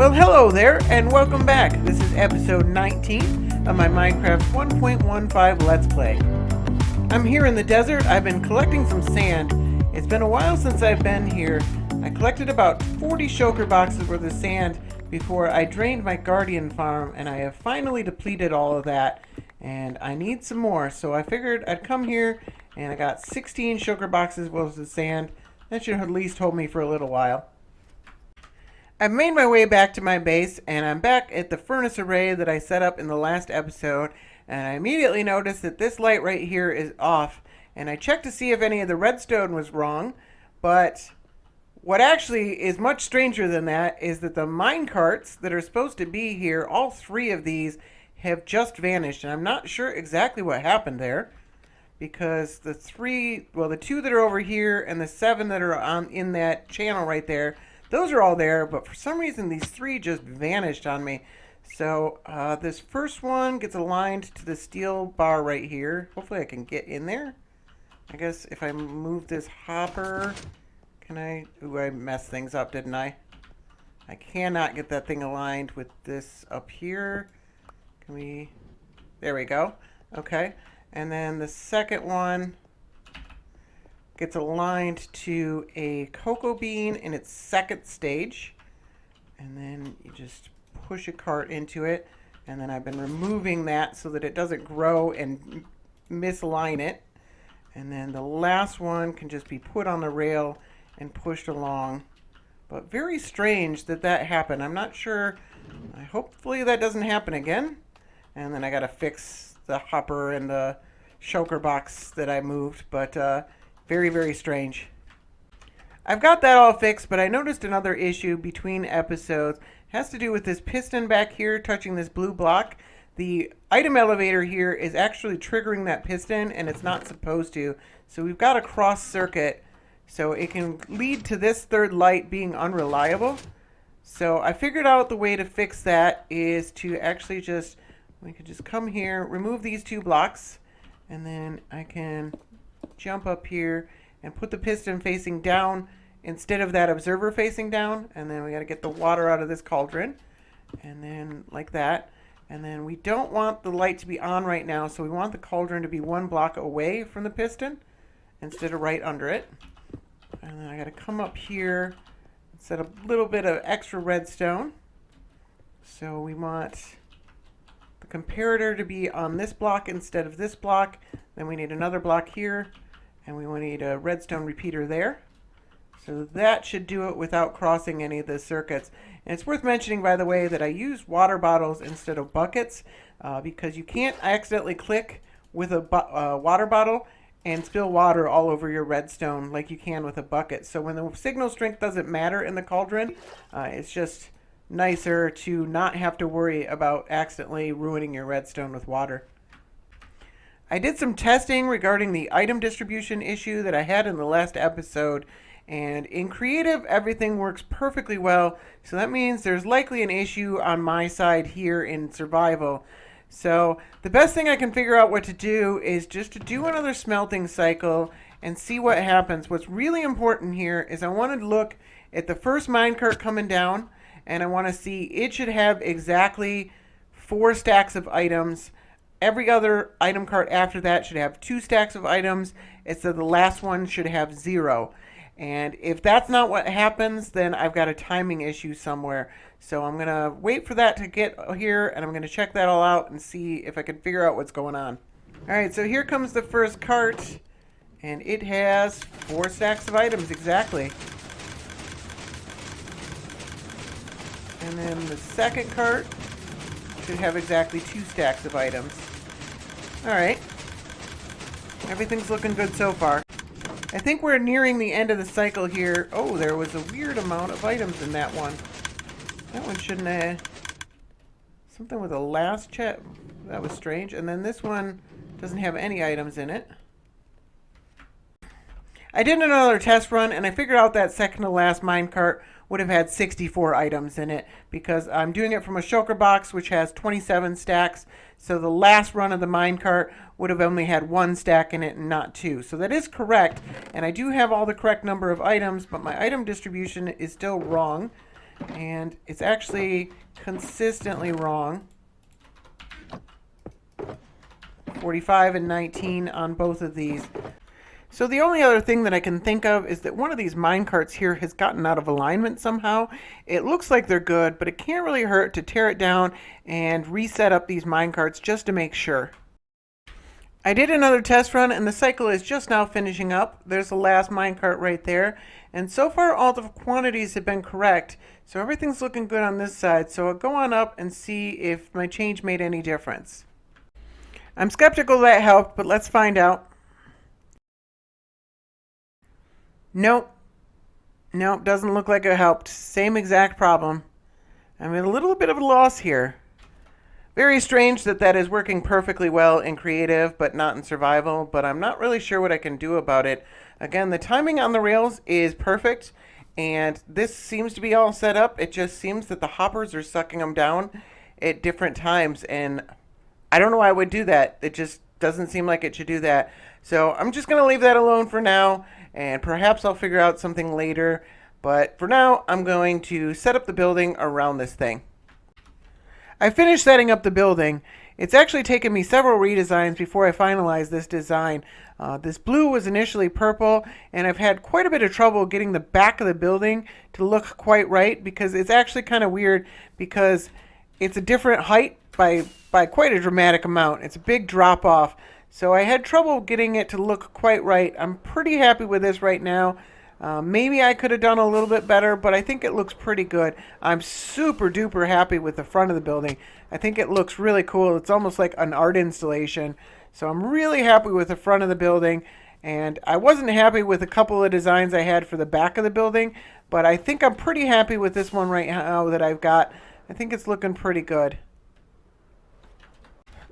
Well, hello there, and welcome back. This is episode 19 of my Minecraft 1.15 Let's Play. I'm here in the desert. I've been collecting some sand. It's been a while since I've been here. I collected about 40 shulker boxes worth of sand before I drained my guardian farm, and I have finally depleted all of that, and I need some more. So I figured I'd come here, and I got 16 shulker boxes worth of sand. That should at least hold me for a little while. I've made my way back to my base, and I'm back at the furnace array that I set up in the last episode, and I immediately noticed that this light right here is off, and I checked to see if any of the redstone was wrong, but what actually is much stranger than that is that the mine carts that are supposed to be here, all three of these, have just vanished, and I'm not sure exactly what happened there, because the two that are over here and the 7 that are in that channel right there, those are all there, but for some reason these 3 just vanished on me. So this first one gets aligned to the steel bar right here. Hopefully I can get in there. I guess if I move this hopper, can I? Ooh, I messed things up, didn't I? I cannot get that thing aligned with this up here. Can we? There we go. Okay. And then the second one gets aligned to a cocoa bean in its second stage, and then you just push a cart into it, and then I've been removing that so that it doesn't grow and misalign it, and then the last one can just be put on the rail and pushed along. But very strange that happened. I'm not sure. Hopefully that doesn't happen again. And then I gotta fix the hopper and the shulker box that I moved, but very, very strange. I've got that all fixed, but I noticed another issue between episodes. It has to do with this piston back here touching this blue block. The item elevator here is actually triggering that piston, and it's not supposed to. So we've got a cross circuit, so it can lead to this third light being unreliable. So I figured out the way to fix that is to actually we could just come here, remove these 2 blocks, and then I can jump up here and put the piston facing down instead of that observer facing down, and then we got to get the water out of this cauldron, and then like that. And then we don't want the light to be on right now, so we want the cauldron to be 1 block away from the piston instead of right under it. And then I got to come up here and set a little bit of extra redstone. So we want the comparator to be on this block instead of this block. Then we need another block here, and we will need a redstone repeater there. So that should do it without crossing any of the circuits. And it's worth mentioning, by the way, that I use water bottles instead of buckets because you can't accidentally click with a water bottle and spill water all over your redstone like you can with a bucket. So when the signal strength doesn't matter in the cauldron, it's just nicer to not have to worry about accidentally ruining your redstone with water. I did some testing regarding the item distribution issue that I had in the last episode, and in creative everything works perfectly well, so that means there's likely an issue on my side here in survival. So the best thing I can figure out what to do is just to do another smelting cycle and see what happens. What's really important here is I want to look at the first minecart coming down, and I want to see it should have exactly 4 stacks of items. Every other item cart after that should have 2 stacks of items, and so the last one should have 0. And if that's not what happens, then I've got a timing issue somewhere. So I'm going to wait for that to get here, and I'm going to check that all out and see if I can figure out what's going on. Alright, so here comes the first cart, and it has 4 stacks of items exactly. And then the second cart should have exactly 2 stacks of items. Alright. Everything's looking good so far. I think we're nearing the end of the cycle here. Oh, there was a weird amount of items in that one. That one shouldn't have... Something with a last check. That was strange. And then this one doesn't have any items in it. I did another test run, and I figured out that second to last minecart would have had 64 items in it because I'm doing it from a shulker box which has 27 stacks. So the last run of the minecart would have only had 1 stack in it and not 2. So that is correct, and I do have all the correct number of items, but my item distribution is still wrong. and it's actually consistently wrong. 45 and 19 on both of these. So the only other thing that I can think of is that one of these minecarts here has gotten out of alignment somehow. It looks like they're good, but it can't really hurt to tear it down and reset up these minecarts just to make sure. I did another test run and the cycle is just now finishing up. There's the last minecart right there. And so far all the quantities have been correct. So everything's looking good on this side. So I'll go on up and see if my change made any difference. I'm skeptical that helped, but let's find out. Nope. Nope, doesn't look like it helped. Same exact problem. I'm at a little bit of a loss here. Very strange that that is working perfectly well in creative, but not in survival, but I'm not really sure what I can do about it. Again, the timing on the rails is perfect, and this seems to be all set up. It just seems that the hoppers are sucking them down at different times, and I don't know why I would do that. It just doesn't seem like it should do that. So I'm just going to leave that alone for now, and perhaps I'll figure out something later. But for now, I'm going to set up the building around this thing. I finished setting up the building. It's actually taken me several redesigns before I finalized this design. This blue was initially purple, and I've had quite a bit of trouble getting the back of the building to look quite right because it's actually kind of weird because it's a different height by quite a dramatic amount. It's a big drop off. So I had trouble getting it to look quite right. I'm pretty happy with this right now. Maybe I could have done a little bit better, but I think it looks pretty good. I'm super duper happy with the front of the building. I think it looks really cool. It's almost like an art installation. So I'm really happy with the front of the building. And I wasn't happy with a couple of designs I had for the back of the building, but I think I'm pretty happy with this one right now that I've got. I think it's looking pretty good.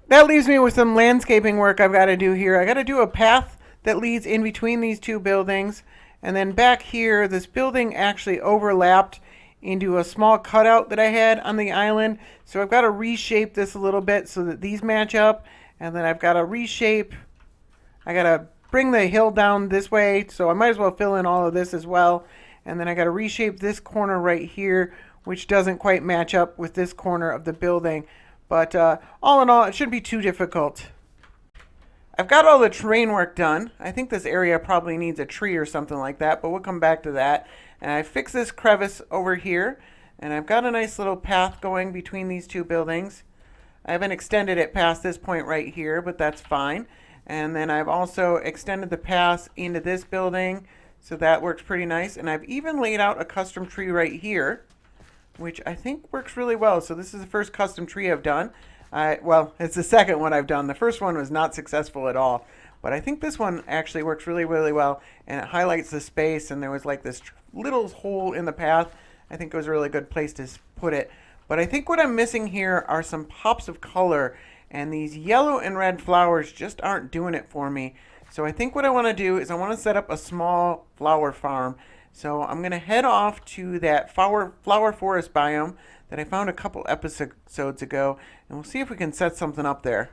That leaves me with some landscaping work I've got to do here. I got to do a path that leads in between these two buildings. And then back here, this building actually overlapped into a small cutout that I had on the island. So I've got to reshape this a little bit so that these match up. And then I've got to reshape. I got to bring the hill down this way. So I might as well fill in all of this as well. And then I got to reshape this corner right here, which doesn't quite match up with this corner of the building. But all in all, it shouldn't be too difficult. I've got all the terrain work done. I think this area probably needs a tree or something like that, but we'll come back to that. And I fixed this crevice over here, and I've got a nice little path going between these two buildings. I haven't extended it past this point right here, but that's fine. And then I've also extended the path into this building, so that works pretty nice. And I've even laid out a custom tree right here, which I think works really well. So this is the first custom tree I've done. Well, it's the second one I've done. The first one was not successful at all. But I think this one actually works really, really well. And it highlights the space. And there was like this little hole in the path. I think it was a really good place to put it. But I think what I'm missing here are some pops of color. And these yellow and red flowers just aren't doing it for me. So I think what I want to do is I want to set up a small flower farm. So I'm going to head off to that flower forest biome that I found a couple episodes ago, and we'll see if we can set something up there.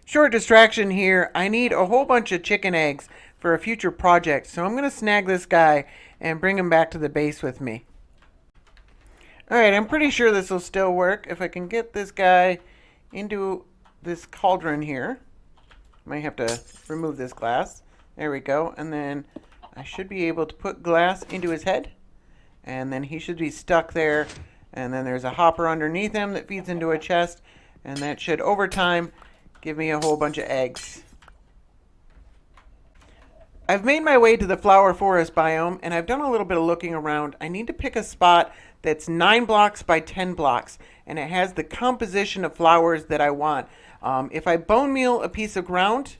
Short distraction here. I need a whole bunch of chicken eggs for a future project, so I'm going to snag this guy and bring him back to the base with me. Alright, I'm pretty sure this will still work. If I can get this guy into this cauldron here. Might have to remove this glass. There we go, and then I should be able to put glass into his head, and then he should be stuck there, and then there's a hopper underneath him that feeds into a chest, and that should over time give me a whole bunch of eggs. I've made my way to the flower forest biome, and I've done a little bit of looking around. I need to pick a spot that's 9 blocks by 10 blocks, and it has the composition of flowers that I want. If I bone meal a piece of ground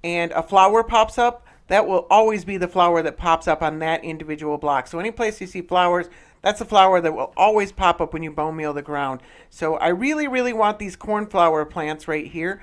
and a flower pops up, that will always be the flower that pops up on that individual block. So any place you see flowers, that's a flower that will always pop up when you bone meal the ground. So I really, really want these cornflower plants right here.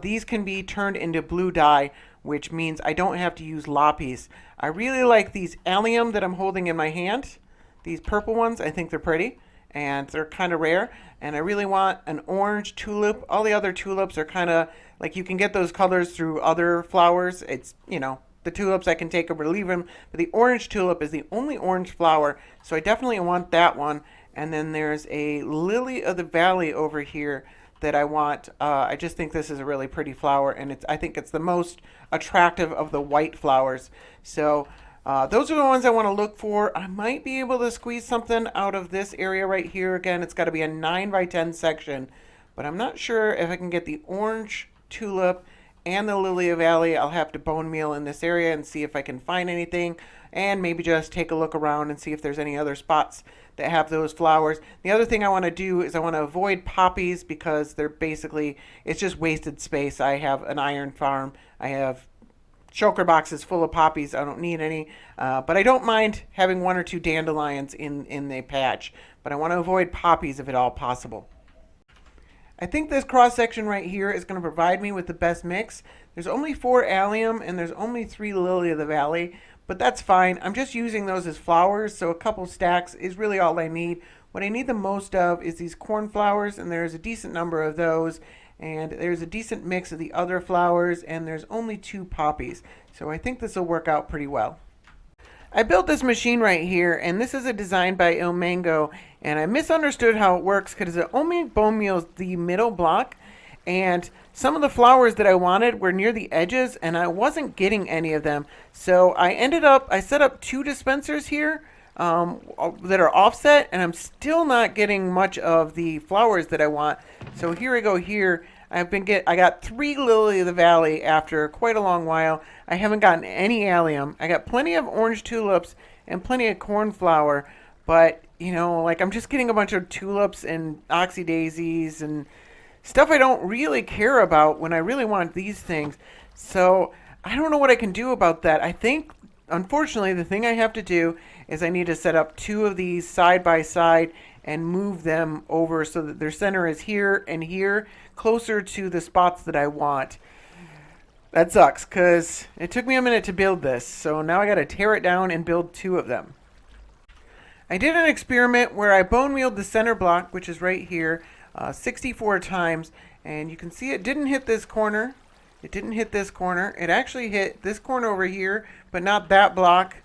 These can be turned into blue dye, which means I don't have to use lapis. I really like these allium that I'm holding in my hand. These purple ones, I think they're pretty, and they're kind of rare. And I really want an orange tulip. All the other tulips are kind of like you can get those colors through other flowers. It's, you know, the tulips I can take or leave them, but the orange tulip is the only orange flower, so I definitely want that one. And then there's a lily of the valley over here that I want. I just think this is a really pretty flower, and I think it's the most attractive of the white flowers. So those are the ones I want to look for. I might be able to squeeze something out of this area right here. Again, it's got to be a 9 by 10 section, but I'm not sure if I can get the orange tulip and the lily of valley. I'll have to bone meal in this area and see if I can find anything, and maybe just take a look around and see if there's any other spots that have those flowers. The other thing I want to do is I want to avoid poppies because they're basically, it's just wasted space. I have an iron farm. I have choker boxes full of poppies. I don't need any, but I don't mind having 1 or 2 dandelions in the patch, but I want to avoid poppies if at all possible. I think this cross section right here is going to provide me with the best mix. There's only 4 allium and there's only 3 lily of the valley, but that's fine. I'm just using those as flowers, so a couple stacks is really all I need. What I need the most of is these cornflowers, and there's a decent number of those, and there's a decent mix of the other flowers, and there's only 2 poppies. So I think this will work out pretty well. I built this machine right here, and this is a design by Ilmango, and I misunderstood how it works because it only bone meals the middle block, and some of the flowers that I wanted were near the edges, and I wasn't getting any of them. So I set up 2 dispensers here that are offset, and I'm still not getting much of the flowers that I want. So here I go here. I got 3 lily of the valley after quite a long while. I haven't gotten any allium. I got plenty of orange tulips and plenty of cornflower, but like I'm just getting a bunch of tulips and oxydaisies and stuff I don't really care about when I really want these things. So I don't know what I can do about that. I think, unfortunately, the thing I have to do is I need to set up 2 of these side by side and move them over so that their center is here and here, closer to the spots that I want. That sucks because it took me a minute to build this, so now I got to tear it down and build 2 of them. I did an experiment where I bone mealed the center block, which is right here, 64 times, and you can see it didn't hit this corner. It didn't hit this corner. It actually hit this corner over here, but not that block,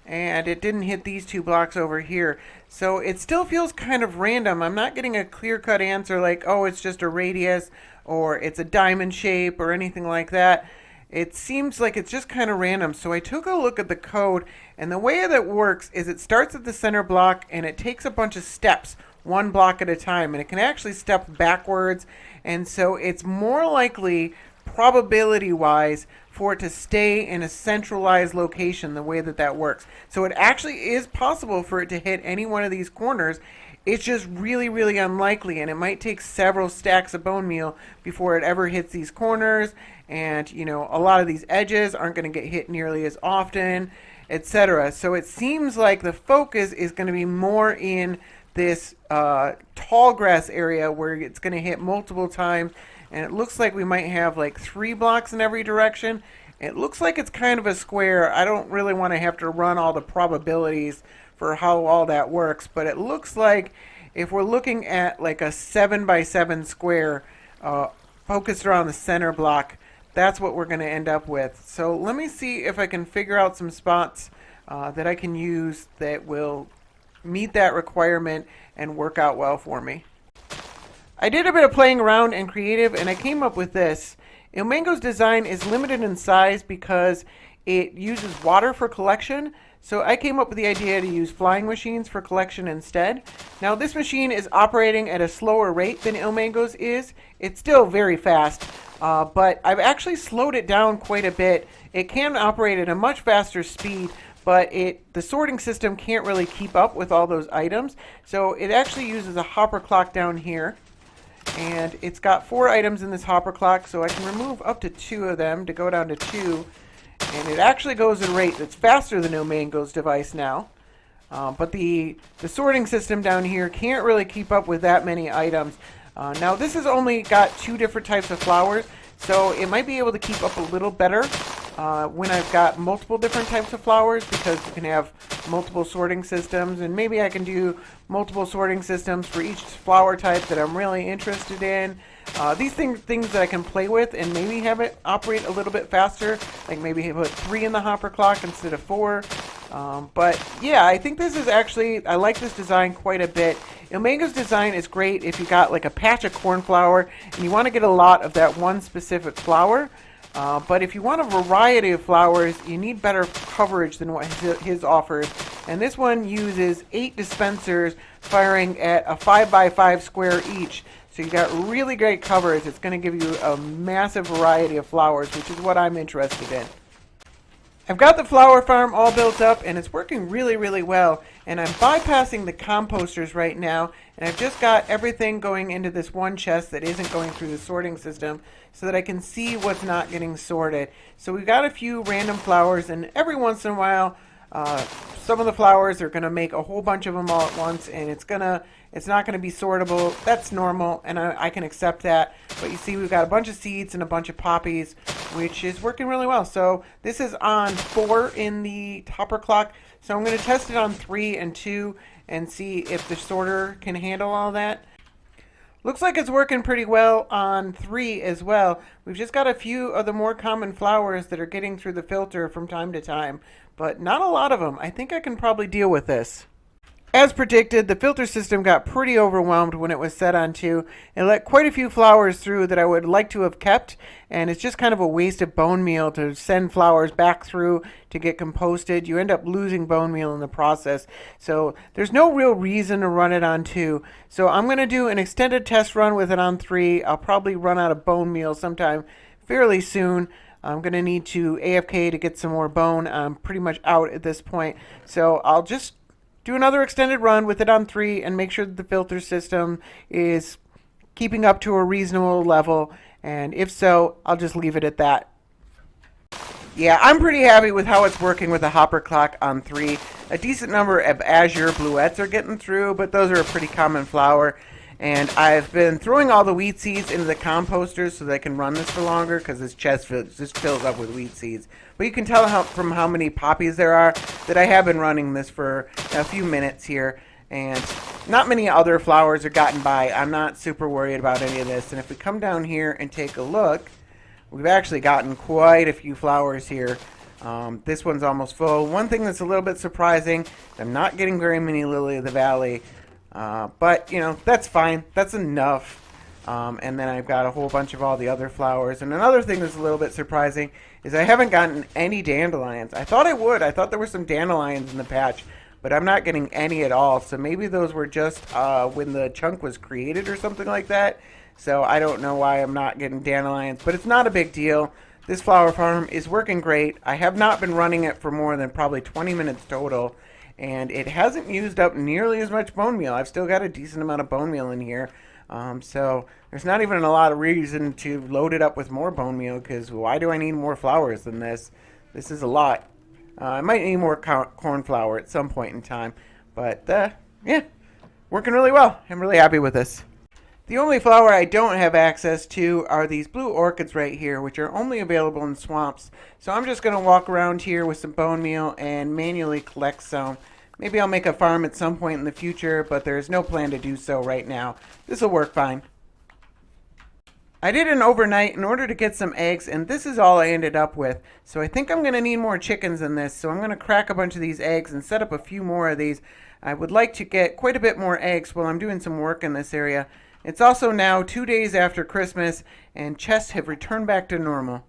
and it didn't hit these 2 blocks over here. So it still feels kind of random. I'm not getting a clear-cut answer like, oh, it's just a radius or it's a diamond shape or anything like that. It seems like it's just kind of random. So I took a look at the code, and the way that works is it starts at the center block and it takes a bunch of steps, 1 block at a time, and it can actually step backwards, and so it's more likely, probability-wise, for it to stay in a centralized location the way that works. So it actually is possible for it to hit any one of these corners. It's just really, really unlikely, and it might take several stacks of bone meal before it ever hits these corners, and a lot of these edges aren't going to get hit nearly as often, etc. So it seems like the focus is going to be more in this tall grass area where it's going to hit multiple times, and it looks like we might have like 3 blocks in every direction. It looks like it's kind of a square. I don't really want to have to run all the probabilities for how all that works, but it looks like if we're looking at like a 7 by 7 square focused around the center block, that's what we're going to end up with. So let me see if I can figure out some spots that I can use that will meet that requirement and work out well for me. I did a bit of playing around and creative, and I came up with this. Ilmango's design is limited in size because it uses water for collection, so I came up with the idea to use flying machines for collection instead. Now this machine is operating at a slower rate than Ilmango's is. It's still very fast, but I've actually slowed it down quite a bit. It can operate at a much faster speed, but the sorting system can't really keep up with all those items. So it actually uses a hopper clock down here. And it's got 4 items in this hopper clock, so I can remove up to 2 of them to go down to 2. And it actually goes at a rate that's faster than Ilmango's device now. But the sorting system down here can't really keep up with that many items. Now this has only got 2 different types of flowers, so it might be able to keep up a little better when I've got multiple different types of flowers, because you can have multiple sorting systems, and maybe I can do multiple sorting systems for each flower type that I'm really interested in. These things that I can play with and maybe have it operate a little bit faster, like maybe put 3 in the hopper clock instead of 4. But yeah, I think this is actually, I like this design quite a bit. Ilmango's design is great if you got like a patch of cornflower and you want to get a lot of that one specific flower. But if you want a variety of flowers, you need better coverage than what his offers. And this one uses 8 dispensers firing at a 5x5 square each. So you got really great coverage. It's going to give you a massive variety of flowers, which is what I'm interested in. I've got the flower farm all built up and it's working really, really well. And I'm bypassing the composters right now. And I've just got everything going into this one chest that isn't going through the sorting system so that I can see what's not getting sorted. So we've got a few random flowers, and every once in a while, some of the flowers are going to make a whole bunch of them all at once, and it's not going to be sortable. That's normal, and I can accept that. But you see, we've got a bunch of seeds and a bunch of poppies, which is working really well. So this is on 4 in the topper clock. So I'm going to test it on 3 and 2 and see if the sorter can handle all that. Looks like it's working pretty well on 3 as well. We've just got a few of the more common flowers that are getting through the filter from time to time, but not a lot of them. I think I can probably deal with this. As predicted, the filter system got pretty overwhelmed when it was set on 2. It let quite a few flowers through that I would like to have kept, and it's just kind of a waste of bone meal to send flowers back through to get composted. You end up losing bone meal in the process, so there's no real reason to run it on 2. So I'm going to do an extended test run with it on 3. I'll probably run out of bone meal sometime fairly soon. I'm going to need to AFK to get some more bone. I'm pretty much out at this point, so I'll just do another extended run with it on 3 and make sure that the filter system is keeping up to a reasonable level. And if so, I'll just leave it at that. Yeah, I'm pretty happy with how it's working with the hopper clock on 3. A decent number of azure bluettes are getting through, but those are a pretty common flower. And I've been throwing all the wheat seeds into the composters so that I can run this for longer because this chest just fills up with wheat seeds. But you can tell from how many poppies there are that I have been running this for a few minutes here. And not many other flowers are gotten by. I'm not super worried about any of this. And if we come down here and take a look, we've actually gotten quite a few flowers here. This one's almost full. One thing that's a little bit surprising, I'm not getting very many lily of the valley. But, you know, that's fine. That's enough. And then I've got a whole bunch of all the other flowers. And another thing that's a little bit surprising is I haven't gotten any dandelions. I thought I would. I thought there were some dandelions in the patch, but I'm not getting any at all. So maybe those were just when the chunk was created or something like that. So I don't know why I'm not getting dandelions, but it's not a big deal. This flower farm is working great. I have not been running it for more than probably 20 minutes total. And it hasn't used up nearly as much bone meal. I've still got a decent amount of bone meal in here. So there's not even a lot of reason to load it up with more bone meal, because why do I need more flowers than this? This is a lot. I might need more corn flour at some point in time. But, yeah, working really well. I'm really happy with this. The only flower I don't have access to are these blue orchids right here, which are only available in swamps. So I'm just going to walk around here with some bone meal and manually collect some. Maybe I'll make a farm at some point in the future, but there's no plan to do so right now. This will work fine. I did an overnight in order to get some eggs, and this is all I ended up with. So I think I'm going to need more chickens in this, so I'm going to crack a bunch of these eggs and set up a few more of these. I would like to get quite a bit more eggs while I'm doing some work in this area. It's also now 2 days after Christmas, and chests have returned back to normal.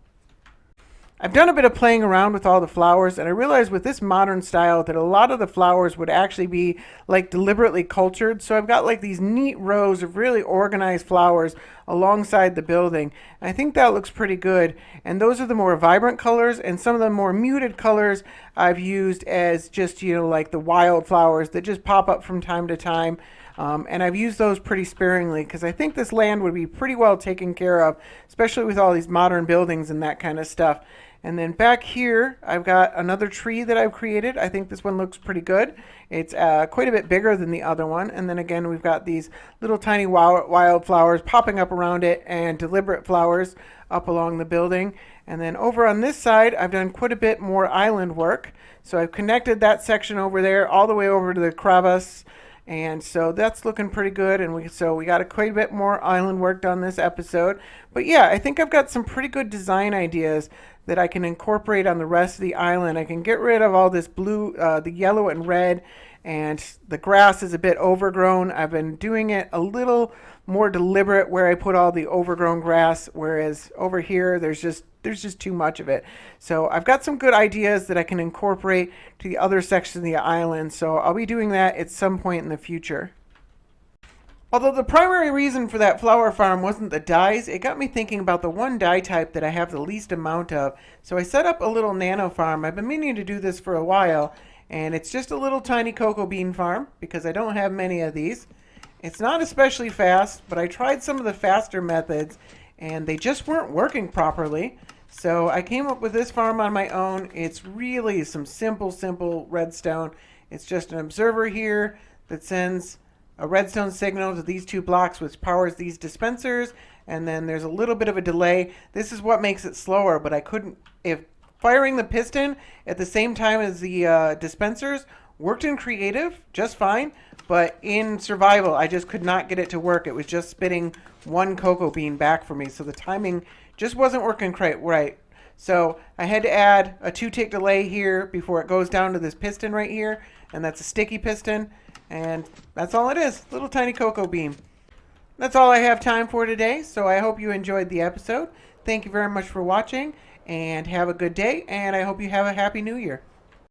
I've done a bit of playing around with all the flowers, and I realized with this modern style that a lot of the flowers would actually be like deliberately cultured. So I've got like these neat rows of really organized flowers alongside the building. And I think that looks pretty good. And those are the more vibrant colors, and some of the more muted colors I've used as just, you know, like the wild flowers that just pop up from time to time. And I've used those pretty sparingly because I think this land would be pretty well taken care of, especially with all these modern buildings and that kind of stuff. And then back here, I've got another tree that I've created. I think this one looks pretty good. It's quite a bit bigger than the other one. And then again, we've got these little tiny wild flowers popping up around it and deliberate flowers up along the building. And then over on this side, I've done quite a bit more island work. So I've connected that section over there all the way over to the crevice. And so that's looking pretty good. And we got quite a bit more island work done this episode. But yeah, I think I've got some pretty good design ideas that I can incorporate on the rest of the island. I can get rid of all this blue, the yellow and red, and the grass is a bit overgrown. I've been doing it a little more deliberate where I put all the overgrown grass, whereas over here there's just too much of it. So I've got some good ideas that I can incorporate to the other sections of the island. So I'll be doing that at some point in the future. Although the primary reason for that flower farm wasn't the dyes, it got me thinking about the one dye type that I have the least amount of. So I set up a little nano farm. I've been meaning to do this for a while, and it's just a little tiny cocoa bean farm because I don't have many of these. It's not especially fast, but I tried some of the faster methods and they just weren't working properly. So I came up with this farm on my own. It's really some simple redstone. It's just an observer here that sends a redstone signal to these two blocks, which powers these dispensers, and then there's a little bit of a delay. This is what makes it slower, but I couldn't, if firing the piston at the same time as the dispensers worked in creative just fine, but in survival I just could not get it to work. It was just spitting one cocoa bean back for me, so the timing just wasn't working quite right. So I had to add a 2-tick delay here before it goes down to this piston right here, and that's a sticky piston. And that's all it is, little tiny cocoa bean. That's all I have time for today, so I hope you enjoyed the episode. Thank you very much for watching, and have a good day, and I hope you have a Happy New Year.